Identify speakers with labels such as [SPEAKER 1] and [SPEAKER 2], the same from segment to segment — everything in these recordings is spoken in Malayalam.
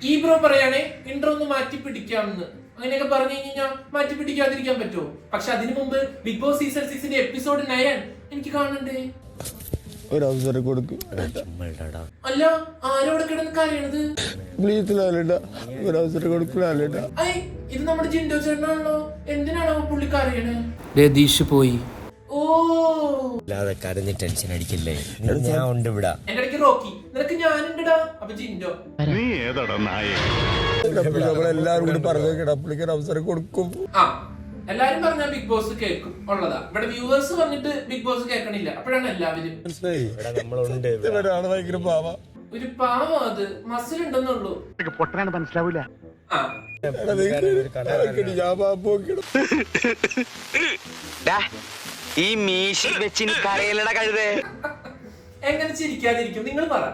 [SPEAKER 1] ഈ ബ്രോ പറയാണേ ഇൻട്രോ ഒന്ന് മാറ്റി പിടിക്കാമെന്ന്. അങ്ങനെയൊക്കെ പറഞ്ഞു കഴിഞ്ഞാൽ മാറ്റി പിടിക്കാതിരിക്കാൻ പറ്റുമോ? പക്ഷെ അതിനു മുമ്പ് ബിഗ് ബോസ് സീസൺ 6 എപ്പിസോഡ് 9 എനിക്ക് കാണണ്ടേ?
[SPEAKER 2] ഒരവസരം കൊടുക്കും.
[SPEAKER 1] അല്ല, ആരോടെ കിടന്ന് കരയണത്?
[SPEAKER 2] ഒരവസരം കൊടുക്കൂല.
[SPEAKER 1] ഇത് നമ്മുടെ ജിൻഡോ ചേട്ടനാണല്ലോ. എന്തിനാണോ പുള്ളി കരയണേ?
[SPEAKER 3] രതീഷ് പോയി.
[SPEAKER 1] ഓ,
[SPEAKER 4] കരഞ്ഞ് ടെൻഷൻ അടിക്കില്ലേ, ഞാൻ ഉണ്ട് ഇവിടെ.
[SPEAKER 1] എന്റെ ഇടയ്ക്ക് റോക്കി, നിനക്ക് ഞാനുണ്ടടാ. അപ്പൊ ജിൻഡോ
[SPEAKER 5] നീ ഏതാടാ നായേ?
[SPEAKER 2] നമ്മളെല്ലാരും കൂടി പറഞ്ഞു കിടപ്പിളിക്ക് ഒരു അവസരം കൊടുക്കും.
[SPEAKER 1] ആ, എല്ലാരും പറഞ്ഞാൽ ബിഗ് ബോസ് കേൾക്കും ഉള്ളതാ. ഇവിടെ വ്യൂവേഴ്സ് പറഞ്ഞിട്ട് ബിഗ് ബോസ് കേൾക്കണില്ല. അപ്പോഴാണ് എല്ലാവരും
[SPEAKER 4] നമ്മളുണ്ട്.
[SPEAKER 2] ഇവരാണ് ഭയങ്കര പാവ.
[SPEAKER 1] ഒരു പാവം, അത് മസിൽ ഉണ്ടെന്നുള്ളൂ.
[SPEAKER 5] പൊട്ടനാണ് മനസ്സിലാവൂല.
[SPEAKER 1] ആ,
[SPEAKER 4] ഈ മീശ വെച്ച് കരയിലട കഴുതേ.
[SPEAKER 1] എങ്ങനെ ചിരിക്കാതിരിക്കും? നിങ്ങൾ പറ.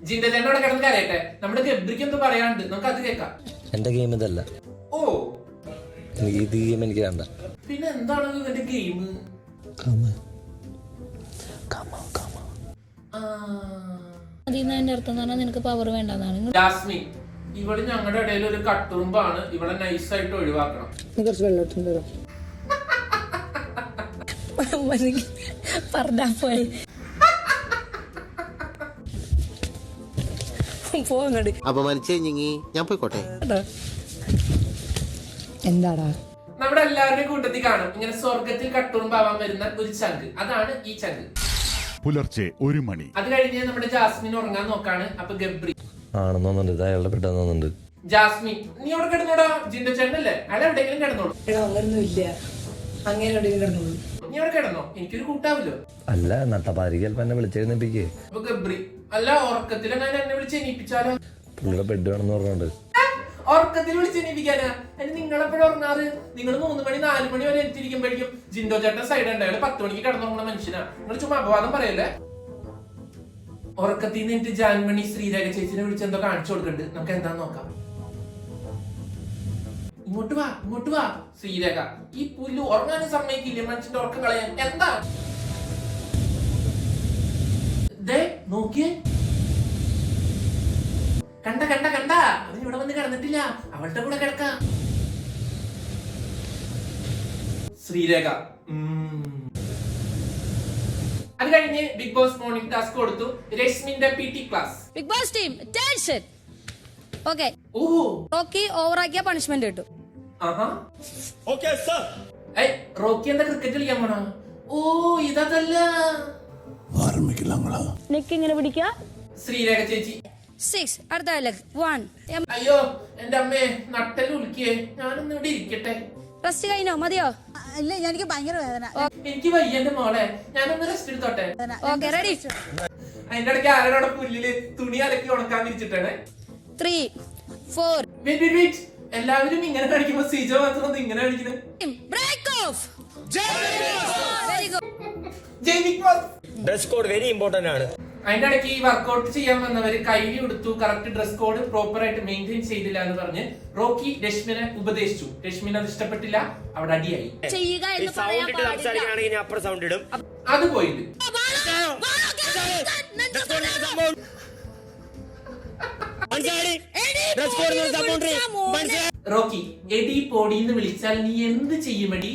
[SPEAKER 1] ജിൻഡോ ചേട്ടനോടെ കിടന്ന് കരയട്ടെ. നമ്മുടെ ഗബ്രിക്ക് എന്തോ പറയാണ്ട്, നമുക്ക് അത് കേൾക്കാം.
[SPEAKER 4] എന്റെ ഗെയിം ഇതല്ല.
[SPEAKER 1] ഓ,
[SPEAKER 4] ഇത് ഗെയിം എനിക്ക് വേണ്ട.
[SPEAKER 1] പിന്നെ എന്താണ് ഇതിന്റെ ഗെയിം?
[SPEAKER 6] നിനക്ക് പവർ വേണ്ടെന്നാണ്.
[SPEAKER 1] ജാസ്മിൻ, ഇവള് ഞങ്ങളുടെ ഇടയിൽ ഒരു കട്ടുറുമ്പാണ്. ഇവളെ നൈസായിട്ട് ഒഴിവാക്കണം.
[SPEAKER 6] പറഞ്ഞാ പോയി
[SPEAKER 7] അപമാനിച്ചേ ഞാൻ പോയിക്കോട്ടെ.
[SPEAKER 6] എന്താടാ?
[SPEAKER 1] നമ്മുടെ എല്ലാവരുടെയും കൂട്ടത്തിൽ കാണും ഇങ്ങനെ സ്വർഗത്തിൽ കട്ടുറുമ്പാവാൻ വരുന്ന ഒരു ചങ്ക്. അതാണ് ഈ ചങ്ക്.
[SPEAKER 5] പുലർച്ചെ 1 മണി.
[SPEAKER 1] അത് കഴിഞ്ഞ് നമ്മുടെ ജാസ്മിൻ ഉറങ്ങാൻ നോക്കാണ്. അപ്പൊ ഗബ്രി
[SPEAKER 4] ആണെന്നോന്നുണ്ട്, ഇത് അയാളുടെ പെട്ടെന്നുണ്ട്.
[SPEAKER 1] ജാസ്മിൻ, നീ അവിടെ കിടന്നോടാ. ജിൻഡോ ചേട്ടനല്ലേ, അയാൾ എവിടെയെങ്കിലും കിടന്നോളൂ. നീ അവിടെ കിടന്നോ, എനിക്കൊരു കൂട്ടാവല്ലോ.
[SPEAKER 4] അല്ല, നട്ടപ്പാതിരി ചിലപ്പോ എന്നെ വിളിച്ചെഴുന്നേപ്പിക്കേ.
[SPEAKER 1] അപ്പൊ ഗബ്രി, അല്ല ഉറക്കത്തിൽ ഞാൻ എന്നെ വിളിച്ച് എണീപ്പിച്ചാലോ?
[SPEAKER 4] പുള്ളിയുടെ ബെഡ് വേണമെന്ന് പറഞ്ഞോണ്ട്.
[SPEAKER 1] ഉറക്കത്തിൽ വിളിച്ച് എണീപ്പിക്കാനാ? അതിന് നിങ്ങളെപ്പോഴും ഉറങ്ങാറ്? നിങ്ങൾ 3 മണി 4 മണി വരെ എത്തിയിരിക്കുമ്പോഴേക്കും ജിൻഡോ ചേട്ടൻ സൈഡ് ഉണ്ട്. അയാൾ 10 മണിക്ക് കിടന്നുറങ്ങുന്ന മനുഷ്യനാ. നിങ്ങൾ ചുമ്മാ അപവാദം പറയല്ലേ. ഉറക്കത്തിൽ നിന്ന് എനിക്ക് ജാൻമണി ശ്രീരേഖ ചേച്ചിനെ വിളിച്ച് എന്തോ കാണിച്ചു കൊടുക്കുന്നുണ്ട്. നമുക്ക് എന്താന്ന് നോക്കാം. ഇങ്ങോട്ട് വാ, ഇങ്ങോട്ട് വാ ശ്രീരേഖ. ഈ പുല്ല് ഉറങ്ങാനും സമ്മതിക്കില്ലേ മനുഷ്യന്റെ ഉറക്കം കളയാൻ? എന്താ നോക്കിയേ, കണ്ട കണ്ട കണ്ട, അവൻ ഇവിടെ വന്ന് കിടന്നിട്ടില്ല. അവളുടെ കൂടെ കിടക്കാം. ശ്രീരേഖ. അത് കഴിഞ്ഞ് ബിഗ് ബോസ് മോർണിംഗ് ടാസ്ക് കൊടുത്തു. രശ്മിന്റെ PT class.
[SPEAKER 6] Big boss team tension. Okay,
[SPEAKER 1] ഓ,
[SPEAKER 6] റോക്കി ഓവറാക്കിയ പണിഷ്മെന്റ് കിട്ടും.
[SPEAKER 1] ആഹാ, ഓക്കേ സർ. റോക്കി എന്താ ക്രിക്കറ്റ് കളിക്കാൻ പോണോ? ഓ, ഇതല്ല.
[SPEAKER 6] നെക്ക് ഇങ്ങനെ പിടിക്കുക.
[SPEAKER 1] ശ്രീരേഖ ചേച്ചി
[SPEAKER 6] 6 അടുത്ത ലെഗ് 1.
[SPEAKER 1] അയ്യോ എന്റെ അമ്മേ, നട്ടല് ഉളുക്കിയേ. ഞാനൊന്നും ഇവിടെ ഇരിക്കട്ടെ.
[SPEAKER 6] റെസ്റ്റ് കഴിഞ്ഞോ? മതിയോ?
[SPEAKER 8] ഇല്ല, എനിക്ക് ഭയങ്കര വേദന.
[SPEAKER 1] എനിക്ക് വയ്യ എന്റെ മോളെ, ഞാനൊന്ന് റെസ്റ്റ് എടുത്തോട്ടെ.
[SPEAKER 6] Okay, ready.
[SPEAKER 1] അതിന്റെ ഇടയ്ക്ക് ആരോടെ പുല്ലില് തുണി അലക്കി ഉണക്കാൻ വിരിച്ചിട്ടാണ്.
[SPEAKER 6] 3 4.
[SPEAKER 1] വെയിറ്റ്, എല്ലാവരും ഇങ്ങനെ കാണിക്കുമ്പോ സിജോ മാത്രം ഇങ്ങനെ കാണിക്കുന്നത്.
[SPEAKER 6] Break off. Very good.
[SPEAKER 1] Jai Bigg Boss.
[SPEAKER 4] Dress code very important ആണ്.
[SPEAKER 1] അതിന്റെ ഇടയ്ക്ക് ഈ വർക്കൗട്ട് ചെയ്യാൻ വന്നവര് കൈലി കൊടുത്തു, കറക്റ്റ് ഡ്രസ് കോഡ് പ്രോപ്പർ ആയിട്ട് മെയിൻറ്റെയിൻ ചെയ്തില്ല എന്ന് പറഞ്ഞ് റോക്കി രശ്മിനെ ഉപദേശിച്ചു. രശ്മിന് അത് ഇഷ്ടപ്പെട്ടില്ല, അവിടെ അടിയായി.
[SPEAKER 6] ചെയ്യുക എന്ന് പറയാൻ പാടില്ല.
[SPEAKER 4] അപ്പുറം സൗണ്ട് ഇടും.
[SPEAKER 1] അത് പോയിട്ട് റോക്കി, എടി പോടിന്ന് വിളിച്ചാൽ നീ എന്ത് ചെയ്യുമെടി?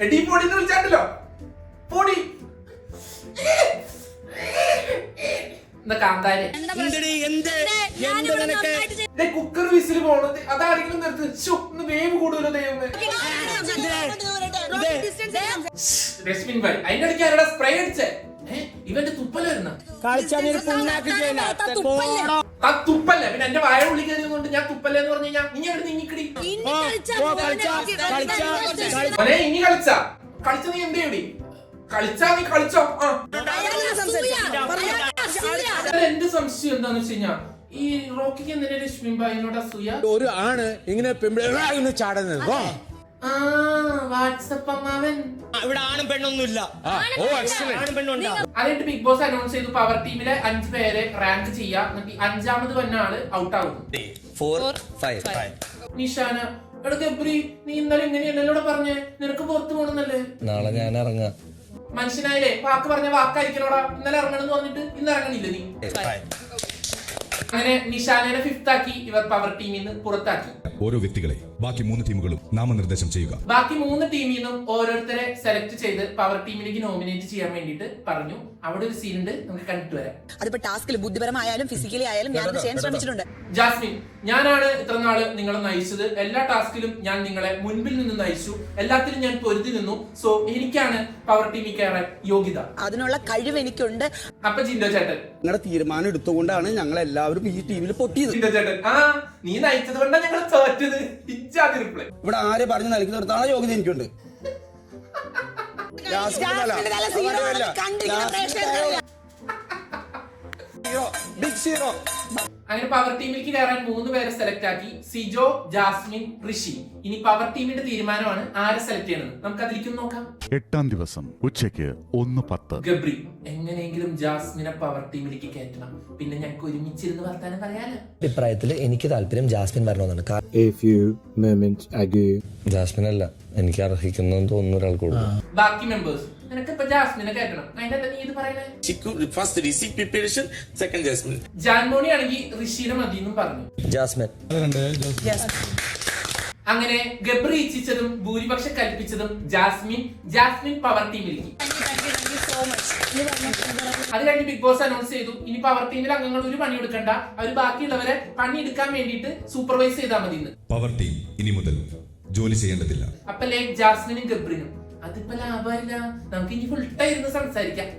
[SPEAKER 1] എടി പോടിന്ന് വിളിച്ചാണ്ടല്ലോ, പോടി. കാന്താരെ കുക്കർ വിസിൽ പോണത് അതാരെങ്കിലും നിർത്ത്. വേവ് കൂടുതലോ ദൈവമേ. രശ്മിൻ ഭായ്, അതിന്റെ ഇടയ്ക്ക് ആരുടെ സ്പ്രേ അടിച്ചേ? ഇവന്റെ തുപ്പല വരുന്ന തുപ്പല്ല. പിന്നെ എന്റെ വായ ഉള്ളി കയറിയതുകൊണ്ട് ഞാൻ തുപ്പല്ല എന്ന് പറഞ്ഞു കഴിഞ്ഞാൽ നീ എവിടെ നീങ്ങിക്കടി. ഇനി കളിച്ച നീ എന്തേ എവിടെ കളിച്ചാ? നീ കളിച്ചോ? എന്റെ സംശയം എന്താന്ന് വെച്ച് കഴിഞ്ഞാ, ഈ റോക്കിക്ക് എന്തിനാ രശ്മിൻ ഭായിനോട് അസൂയ?
[SPEAKER 2] ഒരു ആണ് ഇങ്ങനെ ചാടുന്നത്.
[SPEAKER 1] വാട്സപ്പ് അമ്മാവൻ.
[SPEAKER 4] ഇവിടെ ആണും പെണ്ണൊന്നുമില്ല.
[SPEAKER 1] അതായിട്ട് ബിഗ് ബോസ് അനൗൺസ് ചെയ്തു പവർ ടീമിലെ 5 പേരെ റാങ്ക് ചെയ്യാം. എന്നിട്ട് 5ാമത് വന്ന ആള് ഔട്ട് ആവുന്നു.
[SPEAKER 4] 4 5.
[SPEAKER 1] നിഷാന, എടാ ഗബ്രി, നീ ഇന്നലെ ഇങ്ങനെയല്ലോ പറഞ്ഞേ, നിനക്ക് പുറത്തു പോണെന്നല്ലേ?
[SPEAKER 4] നാളെ ഞാൻ ഇറങ്ങാം.
[SPEAKER 1] മനുഷ്യനായാലേ വാക്ക് പറഞ്ഞ വാക്കായിരിക്കണോടാ. ഇന്നലെ ഇറങ്ങണമെന്ന് പറഞ്ഞിട്ട് ഇന്ന് ഇറങ്ങണില്ല നീ. അങ്ങനെ നിഷാനയെ 5th ആക്കി ഇവർ പവർ ടീമിൽ നിന്ന് പുറത്താക്കി.
[SPEAKER 3] ഓരോ വ്യക്തികളെ ബാക്കി 3 ടീമുകളും നാമനിർദ്ദേശം ചെയ്യുക.
[SPEAKER 1] ബാക്കി 3 ടീമിൽ നിന്നും ഓരോരുത്തരെ സെലക്ട് ചെയ്ത് പവർ ടീമിലേക്ക് നോമിനേറ്റ് ചെയ്യാൻ വേണ്ടിയിട്ട് പറഞ്ഞു. അവിടെ ഒരു സീൻ ഉണ്ട്, നമുക്ക് കണ്ടിട്ട് വരാം.
[SPEAKER 8] അതിപ്പോ ടാസ്കിൽ ബുദ്ധിപരമായാലും ഫിസിക്കലി ആയാലും ഞാൻ ചെയ്യാൻ ശ്രമിച്ചിട്ടുണ്ട്.
[SPEAKER 1] ജാസ്മിൻ, ഞാനാണ് ഇത്ര നാള് നിങ്ങളെ നയിച്ചത്. എല്ലാ ടാസ്കിലും ഞാൻ നിങ്ങളെ മുൻപിൽ നിന്ന് നയിച്ചു. എല്ലാത്തിലും ഞാൻ പൊരുതി നിന്നു. സോ എനിക്കാണ് പവർ ടീമിൽ കയറാൻ യോഗ്യത.
[SPEAKER 8] അതിനുള്ള കഴിവ് എനിക്കുണ്ട്.
[SPEAKER 1] അപ്പൊ ജിൻഡോ ചേട്ടൻ,
[SPEAKER 9] നിങ്ങളുടെ തീരുമാനം എടുത്തുകൊണ്ടാണ് ഞങ്ങൾ എല്ലാവരും ഈ ടീമിൽ പൊട്ടിയത്.
[SPEAKER 1] ജിൻഡോ ചേട്ടൻ, നീ നയിച്ചത് കൊണ്ടാണ് ഞങ്ങൾ തോറ്റത്. ഇജ്ജാതി റിപ്ലൈ.
[SPEAKER 9] ഇവിടെ ആരെ പറഞ്ഞു നൽകി നിർത്താനുള്ള യോഗ്യത എനിക്കുണ്ട്. Big zero.
[SPEAKER 1] അങ്ങനെ പവർ ടീമിലേക്ക് കയറാൻ 3 പേരെ സെലക്ട് ആക്കി. സിജോ, ജാസ്മിൻ, ഋഷി. ഇനി പവർ ടീമിന്റെ തീരുമാനമാണ് ആരെ സെലക്ട് ചെയ്യണമെന്ന്. നമുക്ക് അതിലേക്ക് നോക്കാം.
[SPEAKER 5] 8-ാം ദിവസം ഉച്ചയ്ക്ക് 1:10.
[SPEAKER 1] ഗബ്രി, എങ്ങനെയെങ്കിലും ജാസ്മിനെ പവർ ടീമിലേക്ക് കയറ്റണം. പിന്നെ ഞങ്ങൾക്ക് ഒരുമിച്ചിരുന്ന് വർത്താനം പറയാലോ.
[SPEAKER 4] അഭിപ്രായത്തിൽ എനിക്ക് താല്പര്യം ജാസ്മിൻ വരണമെന്നാണ്. ജാസ്മിൻ അല്ല, എനിക്ക് അർഹിക്കുന്നു തോന്നുന്ന ഒരാൾ കൂടുതൽ.
[SPEAKER 1] ബാക്കി മെമ്പേഴ്സ്, നിനക്ക് ഇപ്പൊ ജാസ്മിനെ കയറ്റണം. അതിന്റെ നീ ഇത് പറയണേ.
[SPEAKER 7] ഫസ്റ്റ് ഋഷി പ്രിപ്പറേഷൻ, സെക്കൻഡ് ജാസ്മിൻ.
[SPEAKER 1] ജാൻമോണി ആണെങ്കിൽ ഋഷിനെ മതി എന്നും പറഞ്ഞു.
[SPEAKER 4] ജാസ്മിൻ.
[SPEAKER 1] അങ്ങനെ ഗബ്രി ഇച്ഛിച്ചതും ഭൂരിപക്ഷം കൽപ്പിച്ചതും ജാസ്മിൻ പവർ ടീമിലേക്ക്. അത് കഴിഞ്ഞ് ബിഗ് ബോസ് അനൗൺസ് ചെയ്തു, ഇനി പവർ ടീമിലെ അംഗങ്ങൾ ഒരു പണി എടുക്കണ്ട, അവർ ബാക്കിയുള്ളവരെ പണി എടുക്കാൻ വേണ്ടിയിട്ട് സൂപ്പർവൈസ് ചെയ്താൽ മതി.
[SPEAKER 3] പവർ ടീം ഇനി മുതൽ ജോലി ചെയ്യേണ്ടതില്ല.
[SPEAKER 1] അപ്പൊ ലൈക്ക് ജാസ്മിനും ഗബ്രിനും അതിപ്പോ ലാഭമില്ല. നമുക്ക് ഇനി ഫുൾ ടൈം ഇരുന്ന് സംസാരിക്കാം.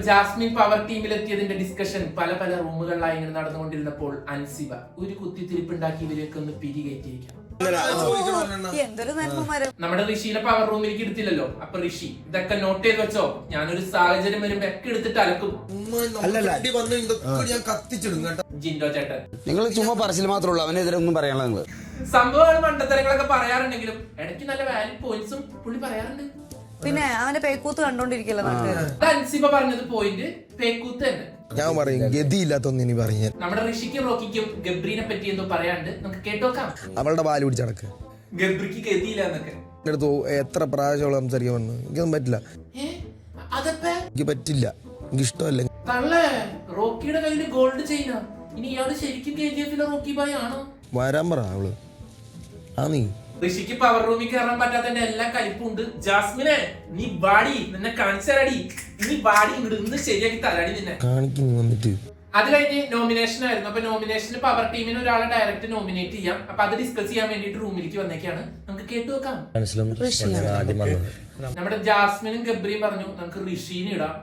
[SPEAKER 1] ജാസ്മിൻ പവർ ടീമിലെത്തിയതിന്റെ ഡിസ്കഷൻ പല റൂമുകളിലായി ഇങ്ങനെ നടന്നുകൊണ്ടിരുന്നപ്പോൾ അൻസിബ ഒരു കുത്തിത്തിരിപ്പുണ്ടാക്കി ഇവരെയൊക്കെ ഒന്ന് പിരികയറ്റിയിരിക്കാം.
[SPEAKER 8] എന്തൊരു നന്മമാരും.
[SPEAKER 1] നമ്മുടെ ഋഷിനെ പവർ റൂമിലേക്ക് എടുത്തില്ലല്ലോ. അപ്പൊ ഋഷി, ഇതൊക്കെ നോട്ട് ചെയ്ത് വെച്ചോ, ഞാനൊരു സാഹചര്യം വരുമ്പോ ഒക്കെ എടുത്തിട്ട് അലക്കും. ജിൻഡോ ചേട്ടൻ,
[SPEAKER 9] നിങ്ങൾ ചുമ്മാ പറച്ചിൽ മാത്രമേ ഉള്ളൂ, അവനെതിരെ ഒന്നും പറയാനുള്ള നിങ്ങൾ.
[SPEAKER 1] സംഭവങ്ങൾ മണ്ടത്തരങ്ങളൊക്കെ പറയാറുണ്ടെങ്കിലും ഇടയ്ക്ക് നല്ല വാല്യൂ പോയിന്റ്സും പുള്ളി പറയാറുണ്ട്.
[SPEAKER 8] പിന്നെ അവന്റെ പേക്കൂത്ത് കണ്ടോണ്ടിരിക്കല്ലോ.
[SPEAKER 1] അൻസിബ പറഞ്ഞത് പോയിന്റ് പേക്കൂത്ത് തന്നെ.
[SPEAKER 2] ഞാൻ പറയും ഗതിയില്ലാത്തൊന്നും ഇനി പറഞ്ഞു.
[SPEAKER 1] നമ്മുടെ ഋഷിക്കും റോക്കിക്കും ഗബ്രീനെ പറ്റി എന്തോ പറയാണ്ട്, നമുക്ക് കേട്ടോക്കാം.
[SPEAKER 2] അവളുടെ പാല് പിടിച്ചടക്ക്.
[SPEAKER 1] ഗബ്രിക്ക് ഗതിയില്ല എന്നൊക്കെ
[SPEAKER 2] എടുത്തു. എത്ര പ്രാവശ്യം അവള് സംസാരിക്കാൻ വന്നു. എനിക്കൊന്നും പറ്റില്ല. എനിക്ക് പറ്റില്ല, എനിക്ക് ഇഷ്ടമല്ല.
[SPEAKER 1] തള്ളേ, റോക്കിയുടെ കയ്യില് ഗോൾഡ് ചെയിന. ഇനി ഇയാള് ശരിക്കും KGF റോക്കി ബായ് ആണോ?
[SPEAKER 2] വരാൻ പറ അവള്. നീ
[SPEAKER 1] ഋഷിക്ക് പവർ റൂമിൽ കയറാൻ പറ്റാത്തതിന്റെ എല്ലാ കലിപ്പുണ്ട്. ജാസ്മിനെ, നീ ബാടി, നിന്നെ കാണിച്ചടി. നീ ബാടി ഇങ്ങോട്ട് ഇന്ന് ശരിയാക്കി തരാടി നിന്നെ
[SPEAKER 2] കാണിക്കുന്നു വന്നിട്ട്.
[SPEAKER 1] അത് കഴിഞ്ഞ് നോമിനേഷൻ ആയിരുന്നു. അപ്പൊ നോമിനേഷന് പവർ ടീമിന് ഒരാളെ ഡയറക്റ്റ് നോമിനേറ്റ് ചെയ്യാം. അപ്പൊ അത് ഡിസ്കസ് ചെയ്യാൻ വേണ്ടിട്ട് റൂമിലേക്ക് വന്നേക്കാണ്. നമുക്ക് കേട്ടു നോക്കാം. നമ്മുടെ ജാസ്മിനും ഗബ്രിയും പറഞ്ഞു നമുക്ക് ഋഷീനെ ഇടാം.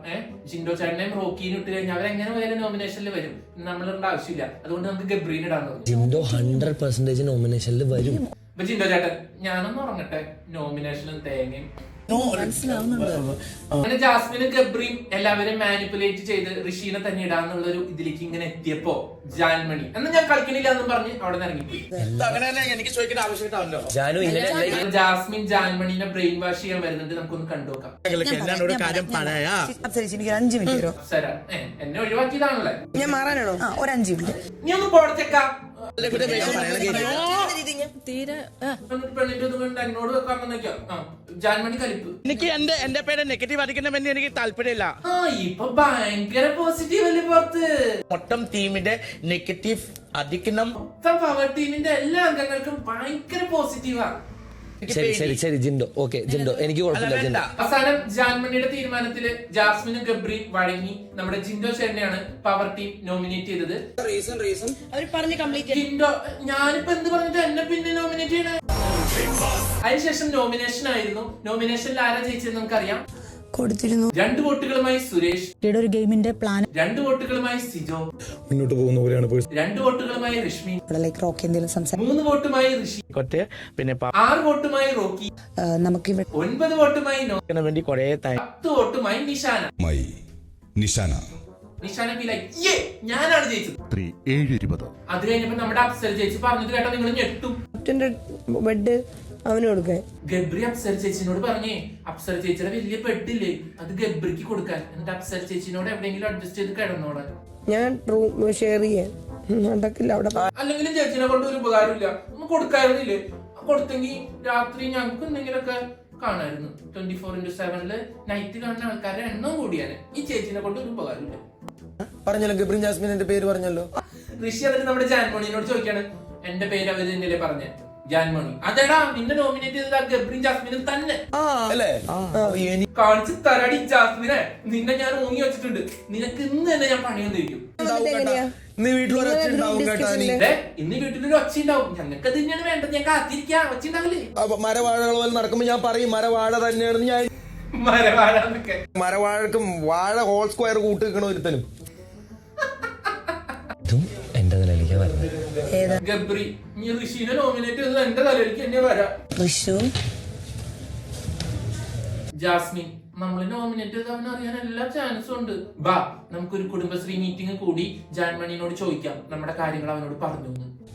[SPEAKER 1] ജിൻഡോ ചേട്ടനെയും റോക്കീനും ഇട്ട് കഴിഞ്ഞാൽ അവരെങ്ങനെ പോയാലും നോമിനേഷനിൽ വരും. നമ്മളിടേണ്ട ആവശ്യമില്ല. അതുകൊണ്ട് നമുക്ക് ഗബ്രീനെ ഇടാൻ തോന്നി.
[SPEAKER 4] ജിൻഡോ 100% നോമിനേഷനിൽ വരും.
[SPEAKER 1] അപ്പൊ ജിൻഡോ ചേട്ടൻ, ഞാനൊന്ന് ഉറങ്ങട്ടെ, നോമിനേഷനും തേങ്ങയും. അങ്ങനെ ജാസ്മിനും ഗബ്രിയും എല്ലാവരും മാനിപ്പുലേറ്റ് ചെയ്ത് ഋഷീനെ തന്നെ ഇടാന്നുള്ളൊരു ഇതിലേക്ക് ഇങ്ങനെ എത്തിയപ്പോ ജാൻമണി എന്നാ ഞാൻ കളിക്കണില്ല എന്നും പറഞ്ഞ് അവിടെ നിന്ന് ഇറങ്ങിപ്പോയി. ജാസ്മിൻ ജാൻമണിനെ ബ്രെയിൻ വാഷ് ചെയ്യാൻ വരുന്നുണ്ട്. നമുക്കൊന്ന് കണ്ടുനോക്കാം. എന്നെ ഒഴിവാക്കിയതാണല്ലേ?
[SPEAKER 8] ഞാൻ മാറാനാണോ? ഒരു 5 മിനിറ്റ്.
[SPEAKER 1] നീ ഒന്ന് പോടച്ചേക്കാം. പെണ്ണിന്റെ ഒന്നും കൊണ്ട് എന്നോട് വെക്കാൻ വന്നേക്കാം. ജാൻമണി കലിപ്പ്.
[SPEAKER 9] എനിക്ക് എന്റെ പേര് നെഗറ്റീവ് അടിക്കണമെന്ന് എനിക്ക് താല്പര്യമില്ല.
[SPEAKER 1] ഇപ്പൊ ഭയങ്കര പോസിറ്റീവ് അല്ലേ പുറത്ത്?
[SPEAKER 9] മൊത്തം ടീമിന്റെ നെഗറ്റീവ് അടിക്കണം.
[SPEAKER 1] മൊത്തം പവർ ടീമിന്റെ എല്ലാ അംഗങ്ങൾക്കും ഭയങ്കര പോസിറ്റീവാ.
[SPEAKER 4] ശരി ജിൻഡോ. ഓക്കെ ജിൻഡോ, എനിക്ക് കുഴപ്പമില്ല ജിൻഡോ.
[SPEAKER 1] അവസാനം ജാൻമണിയുടെ തീരുമാനത്തില് ജാസ്മിനും ഗബ്രിയും വഴങ്ങി നമ്മുടെ ജിൻഡോ ചേട്ടനെയാണ് പവർ ടീം നോമിനേറ്റ് ചെയ്തത്. ജിൻഡോ, ഞാനിപ്പോ എന്ത് പറഞ്ഞിട്ട് എന്നെ പിന്നെ നോമിനേറ്റ് ചെയ്യണേ? അതിനുശേഷം നോമിനേഷൻ ആയിരുന്നു. നോമിനേഷനിൽ ആരാ ജയിച്ചത് നമുക്കറിയാം.
[SPEAKER 8] കൊടുത്തിരുന്നു
[SPEAKER 1] 2 വോട്ടുകളുമായി സുരേഷ്.
[SPEAKER 8] ഒരു ഗെയിമിന്റെ പ്ലാൻ
[SPEAKER 1] 2 വോട്ടുകളുമായി സിജോ.
[SPEAKER 2] മുന്നോട്ട് പോകുന്ന പോലെയാണ്
[SPEAKER 1] 2 വോട്ടുകളുമായി രശ്മി.
[SPEAKER 8] റോക്കി എന്തെങ്കിലും സംസാരിക്കും.
[SPEAKER 1] 3 വോട്ടുമായി ഋഷി.
[SPEAKER 9] പിന്നെ
[SPEAKER 1] 6 വോട്ടുമായി റോക്കി.
[SPEAKER 8] നമുക്ക്
[SPEAKER 1] 9 വോട്ടുമായി നോ.
[SPEAKER 9] വേണ്ടി കുറെ
[SPEAKER 1] 10 വോട്ടുമായി നിഷാന. നിഷാന ഞാനാണ് ജയിച്ചത്.
[SPEAKER 5] 7:20.
[SPEAKER 1] അത് കഴിഞ്ഞപ്പോ നമ്മുടെ അപ്സര ചേച്ചി പറഞ്ഞത് കേട്ടോ നിങ്ങൾ ഞെട്ടും.
[SPEAKER 8] ബെഡ് അവന് കൊടുക്കാൻ
[SPEAKER 1] ഗബ്രി അപ്സര ചേച്ചിനോട് പറഞ്ഞേ, അപ്സര ചേച്ചിയുടെ വലിയ ബെഡില്ലേ അത് ഗബ്രിക്ക് കൊടുക്കാൻ. എന്നിട്ട് അപ്സര ചേച്ചിനോട് എവിടെയെങ്കിലും അഡ്ജസ്റ്റ് ചെയ്ത് കിടന്നോളാൻ.
[SPEAKER 8] ഞാൻ റൂം ഷെയർ ചെയ്യാൻ നടക്കില്ല അവിടെ.
[SPEAKER 1] അല്ലെങ്കിലും ചേച്ചിനെ കൊണ്ട് ഒരു ഉപകാരമില്ല. ഒന്ന് കൊടുക്കായിരുന്നില്ലേ? കൊടുത്തെങ്കിൽ രാത്രി ഞങ്ങൾക്ക് എന്തെങ്കിലുമൊക്കെ കാണായിരുന്നു. 24x7 നൈറ്റ് കാണുന്ന ആൾക്കാരുടെ എണ്ണം കൂടിയാണ്. ഈ ചേച്ചിനെ കൊണ്ട് ഒരു ഉപകാരമില്ല.
[SPEAKER 2] പറഞ്ഞല്ലോ ഗബ്രി ജാസ്മിൻ എന്റെ പേര് പറഞ്ഞല്ലോ.
[SPEAKER 1] ഋഷി അതിന് നമ്മുടെ ജാൻമണിയോട് ചോദിക്കാണ്, എന്റെ പേര് അവര് തന്നെയല്ലേ പറഞ്ഞേ, ജാൻമണി. അതെടാ നിന്നെ നോമിനേറ്റ് ചെയ്തത് ഗബ്രി ജാസ്മിനും തന്നെ
[SPEAKER 2] അല്ലേ?
[SPEAKER 1] കാണിച്ച് തരാടി ജാസ്മിനെ, നിന്നെ ഞാൻ ഊങ്ങി വെച്ചിട്ടുണ്ട്. നിനക്ക് ഇന്ന് തന്നെ ഞാൻ പണി വന്നിരിക്കും.
[SPEAKER 2] നീ വീട്ടിൽ ഉണ്ടാവും കേട്ടാ.
[SPEAKER 1] ഇന്ന് വീട്ടിലൊരു ഒച്ച ഉണ്ടാവും. ഞങ്ങൾക്ക് അത് തന്നെയാണ് വേണ്ടത്. ഞാൻ കാത്തിരിക്കാം. ഒച്ച ഉണ്ടാവില്ലേ?
[SPEAKER 2] മരവാഴകൾ പോലെ നടക്കുമ്പോ ഞാൻ പറയും മരവാഴ തന്നെയാണെന്ന്. ഞാൻ
[SPEAKER 1] മരവാഴന്നൊക്കെ
[SPEAKER 2] മരവാഴക്കും വാഴ ഹോൾ സ്ക്വയർ കൂട്ട് നിൽക്കണ ഒരുത്തനും.
[SPEAKER 4] എന്റെ തലയിലേക്ക് വരുന്നത്
[SPEAKER 1] ഗബ്രി നീ ഋഷീനെ നോമിനേറ്റ് ചെയ്തത് എന്റെ തലയിലേക്ക് തന്നെ വരാം. ജാസ്മിൻ നമ്മള് നോമിനേറ്റ് ചെയ്ത് അവൻ അറിയാൻ എല്ലാ ചാൻസും ഉണ്ട്. ബാ നമുക്കൊരു കുടുംബശ്രീ മീറ്റിംഗ് കൂടി ജാൻമണിയോട് ചോദിക്കാം നമ്മുടെ കാര്യങ്ങൾ അവനോട് പറഞ്ഞു.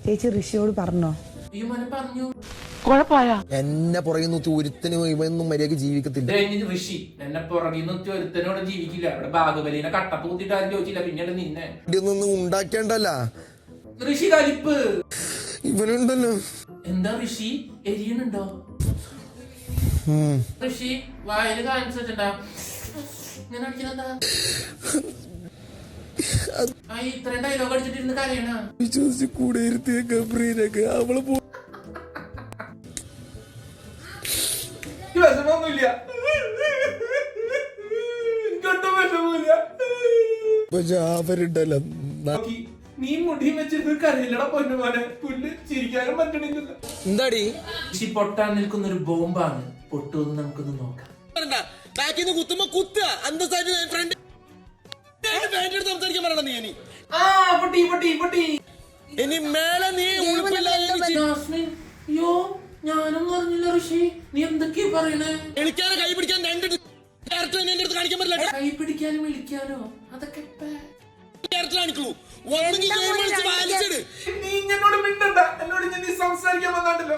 [SPEAKER 8] ചേച്ചി ഋഷിയോട് പറഞ്ഞോ?
[SPEAKER 1] ഈ മോനെ പറഞ്ഞു.
[SPEAKER 2] എന്നെ പുറകെ നോക്കി ഒരുത്തനും ഇവനൊന്നും മര്യാദക്ക് ജീവിക്കത്തില്ല.
[SPEAKER 1] ഋഷി എന്നെ പുറകിൽ നിർത്തി ഒരുത്തനോടെ ജീവിക്കില്ല. അവിടെ ബാഹുബലിനെ കട്ടപ്പ് കുത്തിട്ട് ആരും ചോദിച്ചില്ല. പിന്നീട് നിന്നെ
[SPEAKER 2] ഇതൊന്നും ഉണ്ടാക്കേണ്ടല്ല.
[SPEAKER 1] ഋഷി കലിപ്പ്
[SPEAKER 2] ഇവനുണ്ടല്ലോ.
[SPEAKER 1] എന്താ ഋഷി എരിയണുണ്ടോ? ഋഷി വായല് കാണിച്ചു വെച്ചിട്ടാ ഇങ്ങനെ അടിക്കണെന്താ? ഇത്രയും ഡയലോഗ് അടിച്ചിട്ടിരുന്ന് കരയണ.
[SPEAKER 2] വിശ്വസിച്ച് കൂടെ ഇരുത്തിയ ഗബ്രീനൊക്കെ അവള്
[SPEAKER 1] വിഷമൊന്നുമില്ല. എനിക്കൊട്ടും വിഷമമില്ല.
[SPEAKER 2] അവരുണ്ടല്ലോ
[SPEAKER 1] നീ മുടിയും വെച്ചിരുന്ന് കരയില്ലടാ പൊന്നുമോനെ. പുല്ല് ചിരിക്കാനും പറ്റണില്ല.
[SPEAKER 2] എന്താടി
[SPEAKER 1] ഋഷി പൊട്ടാൻ നിൽക്കുന്ന ഒരു ബോംബാണ്. പൊട്ടുമെന്ന് നമുക്കൊന്ന് നോക്കാം. ജാസ്മിൻ അയ്യോ ഞാനൊന്നും അറിഞ്ഞില്ല. ഋഷി നീ എന്തൊക്കെയാ പറയണേ? കൈ പിടിക്കാനും വിളിക്കാനോ അതൊക്കെ നീ എന്നോട് മിണ്ടണ്ട. എന്നോട് നീ സംസാരിക്കാൻ വന്നാണ്ടല്ലോ.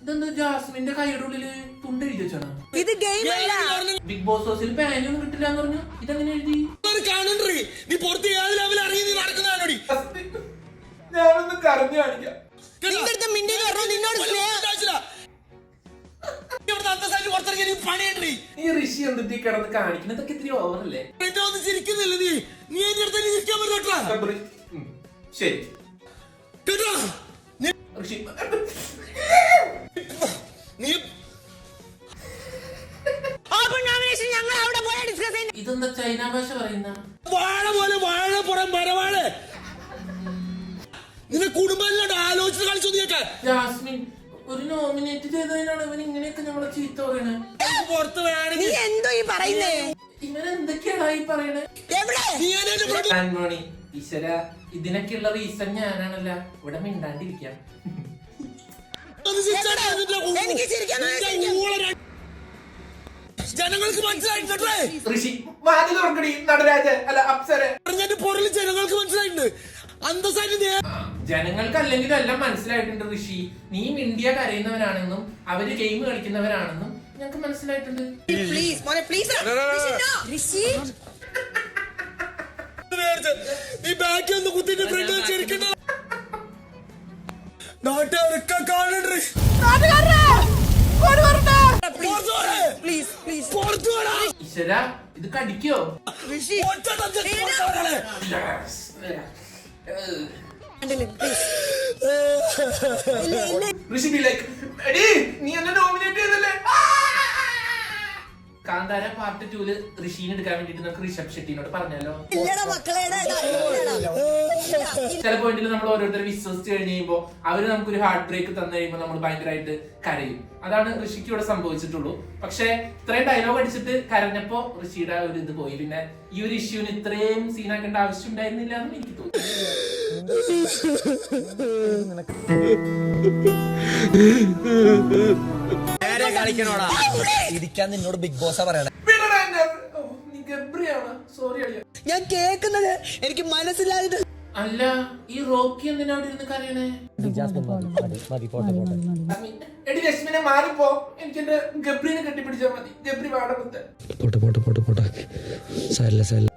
[SPEAKER 1] ഇതെന്താ ജാസ്മിന്റെ കൈയുടെ ഉള്ളില് തുണ്ട് എഴുതി വെച്ചാണ്?
[SPEAKER 8] ഇത് ഗെയിം അല്ല.
[SPEAKER 1] ബിഗ് ബോസ് ഹൗസിൽ പാനൊന്നും കിട്ടില്ല എന്ന് പറഞ്ഞു. ഇതെങ്ങനെ എഴുതി? ഞാനൊന്ന് കരഞ്ഞു കാണിക്കാം. ഈ ഋഷി എന്തിട്ട് കിടന്ന് കാണിക്കുന്നത്? ഇതൊക്കെ ഇത്തിരി ഓവറല്ലേ? ശരി ഋഷി ഇതെന്താ ചൈന ഭാഷ പറയുന്ന?
[SPEAKER 2] വാഴ പോലെ വാഴപ്പുറം മരവാഴ നിന്റെ കുടുംബത്തിലോട്ട് ആലോചിച്ച് കളിച്ചു നീക്കാൻ.
[SPEAKER 1] ജാസ്മിൻ ഒരു നോമിനേറ്റ് ചെയ്തതിനാണ് ഇവൻ ഇങ്ങനെയൊക്കെ നമ്മളെ ചീത്ത പറയണേ.
[SPEAKER 8] നീ എന്തോ ഈ പറയുന്നേ?
[SPEAKER 1] ഇവൻ എന്തൊക്കെയാണ് ഈ പറയണേ? ആൻമോണി ഈശ്വര ഇതിനൊക്കെയുള്ള റീസൺ ഞാനാണല്ല. ഇവിടെ മിണ്ടാണ്ടിരിക്കാം.
[SPEAKER 8] എനിക്ക് ചിരിക്കാൻ
[SPEAKER 2] ജനങ്ങൾക്ക് മനസ്സിലായിട്ടേ
[SPEAKER 1] ഋഷി വാതിൽ തുറക്കടി. നടരാജ അല്ല അപ്സര
[SPEAKER 2] പൊറല് ജനങ്ങൾക്ക് മനസ്സിലായിട്ടുണ്ട്.
[SPEAKER 1] ജനങ്ങൾക്ക് അല്ലെങ്കിൽ എല്ലാം മനസ്സിലായിട്ടുണ്ട് ഋഷി. നീ ഇന്ത്യ കരയുന്നവരാണെന്നും അവര് ഗെയിം കളിക്കുന്നവരാണെന്നും ഞങ്ങൾക്ക് മനസ്സിലായിട്ടുണ്ട്.
[SPEAKER 8] പ്ലീസ് മോനെ പ്ലീസ് ഋഷി
[SPEAKER 2] ഈ ബാക്കി ഒന്ന് കുത്തിട്ട് ഫ്രണ്ട് വെച്ചിരിക്കണ്ട. നാട്ടുകാരൊക്കെ കാണണ്ടേ.
[SPEAKER 1] ഈശ്വര ഇത് കടിക്കോ? ഋഷി ബി ലൈക്ക് എടി നീ എന്നെ നോമിനേറ്റ് ചെയ്തല്ലേ? കാന്താര പാർട്ട് 2 ഋഷീനെ എടുക്കാൻ വേണ്ടിട്ട് നമുക്ക് ഋഷഭ് ഷെട്ടിനോട് പറഞ്ഞാലോ? ചില പോയിന്റിൽ നമ്മൾ ഓരോരുത്തർ വിശ്വസിച്ച് കഴിഞ്ഞ് കഴിയുമ്പോ അവര് നമുക്കൊരു ഹാർട്ട് ബ്രേക്ക് തന്നു കഴിയുമ്പോൾ നമ്മൾ ഭയങ്കരമായിട്ട് കരയും. അതാണ് ഋഷിക്ക് ഇവിടെ സംഭവിച്ചിട്ടുള്ളൂ. പക്ഷെ ഇത്രയും ഡയലോഗ് അടിച്ചിട്ട് കരഞ്ഞപ്പോ ഋഷിയുടെ ഒരു ഇത് പോയി. പിന്നെ ഈ ഒരു ഇഷ്യൂന് ഇത്രയും സീനാക്കേണ്ട ആവശ്യം ഉണ്ടായിരുന്നില്ല എന്ന് എനിക്ക് തോന്നി.
[SPEAKER 4] ഇരിക്കാൻ നിന്നോട് ബിഗ് ബോസാ പറയണേ.
[SPEAKER 8] ഞാൻ കേക്കുന്നത് എനിക്ക് മനസ്സിലായത്.
[SPEAKER 1] അല്ല ഈ റോക്കി എന്തിനാ അവിടെ ഇരുന്ന് കരയണേ? എടി രശ്മിനെ മാറിപ്പോ. എനിക്ക് എന്റെ ഗബ്രീനെ കെട്ടിപ്പിടിച്ചാ മതി. ഗബ്രി പാടത്തെ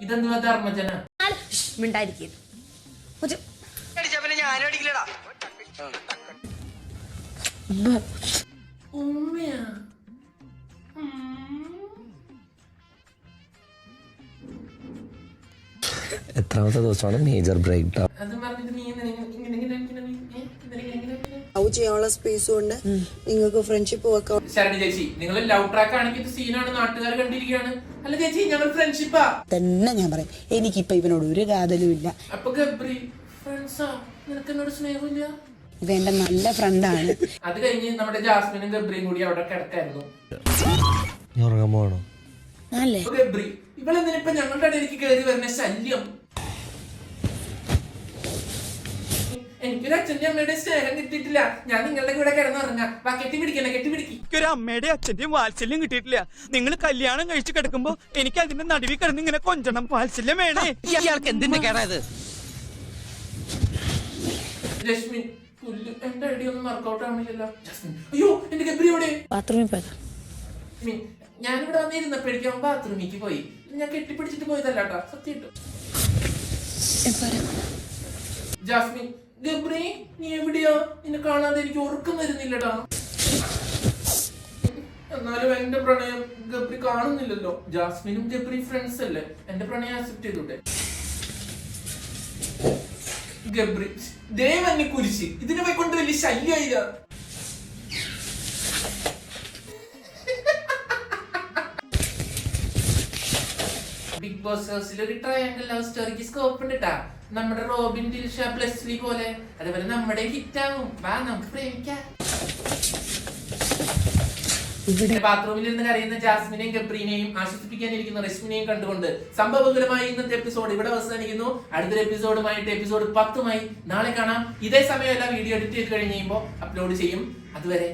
[SPEAKER 1] ഇതെന്തുവാ ധർമ്മജന?
[SPEAKER 6] മിണ്ടായിരിക്കും.
[SPEAKER 1] ഉമ്മയാ?
[SPEAKER 4] എത്രാമത്തെ ദിവസമാണ് മേജർ ബ്രേക്ക് ഡൗൺ?
[SPEAKER 1] അത് പറഞ്ഞിട്ട് നീ
[SPEAKER 8] ലവ് ചെയ്യാനുള്ള സ്പേസ് കൊണ്ട് നിങ്ങൾക്ക് ഫ്രണ്ട്ഷിപ്പ് വെക്കാം.
[SPEAKER 1] ശരണി ചേച്ചി, നിങ്ങൾ ലവ് ട്രാക്ക് ആണെങ്കിൽ സീനാണ്, നാട്ടുകാർ കണ്ടിരിക്കുകയാണ്. അല്ല ചേച്ചി, ഞങ്ങൾ ഫ്രണ്ട്ഷിപ്പാ
[SPEAKER 8] തന്നെ ഞാൻ പറയും. എനിക്കിപ്പൊ ഇവനോട് ഒരു കാതലും ഇല്ല.
[SPEAKER 1] അപ്പൊ ഗബ്രി ഫ്രണ്ട്സാ? നിനക്ക് എന്നോട് സ്നേഹമില്ല?
[SPEAKER 8] ഇതെന്റെ നല്ല ഫ്രണ്ടാണ്.
[SPEAKER 1] അത് കഴിഞ്ഞ് നമ്മുടെ ജാസ്മിനും ഗബ്രിയും കൂടി അവിടെ കിടക്കായിരുന്നു.
[SPEAKER 4] ഉറങ്ങാൻ പോകണോ?
[SPEAKER 8] അല്ലേ
[SPEAKER 1] അപ്പൊ ഗബ്രി, ഇവളെന്തിനിപ്പൊ ഞങ്ങളുടെ ഇടയിലേക്ക് കയറി വരുന്ന ശല്യം? എനിക്കൊരു അച്ഛന്റെ അമ്മയുടെ സ്നേഹം കിട്ടിയിട്ടില്ല. ഞാൻ നിങ്ങളുടെ കൂടെ കിടന്നുറങ്ങാം. വാ, കെട്ടി പിടിക്കണേ, കെട്ടി പിടിക്കും.
[SPEAKER 10] ഒരു അമ്മയുടെ അച്ഛന്റെയും വാത്സല്യം കിട്ടിയിട്ടില്ല. നിങ്ങൾ കല്യാണം കഴിച്ചു കിടക്കുമ്പോ എനിക്ക് അതിന്റെ നടുവിൽ കിടന്ന് ഇങ്ങനെ കൊഞ്ചണം. വാത്സല്യം വേണേ. ഇയാൾക്ക് എന്തിന്റെ കേടായത്?
[SPEAKER 1] രശ്മി, പുല്ല്, എന്റെ ഐഡിയ ഒന്നും വർക്കൗട്ട് ആവുന്നില്ലല്ലോ. ജാസ്മിൻ, അയ്യോ എന്റെ ഗബ്രി എവിടെ?
[SPEAKER 8] ബാത്റൂമിൽ പോയതാ.
[SPEAKER 1] ജാസ്മിൻ, ഞാനിവിടെ വന്നിരുന്നപ്പോഴേക്കും അവൻ ബാത്റൂമിലേക്ക് പോയി. ഞാൻ കെട്ടിപ്പിടിച്ചിട്ട് പോയതല്ലാട്ടാ, സത്യം. ജാസ്മിൻ, ഗബ്രി നീ എവിടെയാ? നിന്നെ കാണാതെ എനിക്ക് ഉറക്കം വരുന്നില്ലടാ. എന്നാലും എന്റെ പ്രണയം ഗബ്രി കാണുന്നില്ലല്ലോ. ജാസ്മിനും ഗബ്രി ഫ്രണ്ട്സ് അല്ലേ? എന്റെ പ്രണയം അക്സെപ്റ്റ് ചെയ്തോട്ടെ. ഗബ്രി ദേവ് എന്നെ കുരിശി. ഇതിനെ പോയി കൊണ്ട് വലിയ ശല്യായില്ല. ബിഗ് ബോസ് ഹൗസിൽ ഒരു ട്രയാങ്കിൾ ലവ് സ്റ്റോറിക്ക് സ്കോപ്പ് ഉണ്ട് ട്ടാ. നമ്മുടെ റോബിൻ ദിൽഷ ബ്ലെസ്ലി പോലെ. അതേപോലെ നമ്മുടെ ഹിറ്റ് ആവും. വാ, നമുക്ക് പ്രേമിക്കാം. ബാത്റൂമിൽ ഇരുന്ന് കരയുന്ന ജാസ്മിനെയും ഗബ്രീനെയും ആശ്വസിപ്പിക്കാനിരിക്കുന്ന റശ്മിനെയും കണ്ടുകൊണ്ട് സംഭവകരമായി ഇന്നത്തെ എപ്പിസോഡ് ഇവിടെ അവസാനിക്കുന്നു. അടുത്തൊരു എപ്പിസോഡുമായിട്ട് എപ്പിസോഡ് 10 നാളെ കാണാം. ഇതേ സമയം എല്ലാം വീഡിയോ എഡിറ്റ് ചെയ്ത് കഴിഞ്ഞ് കഴിയുമ്പോൾ അപ്ലോഡ് ചെയ്യും. അതുവരെ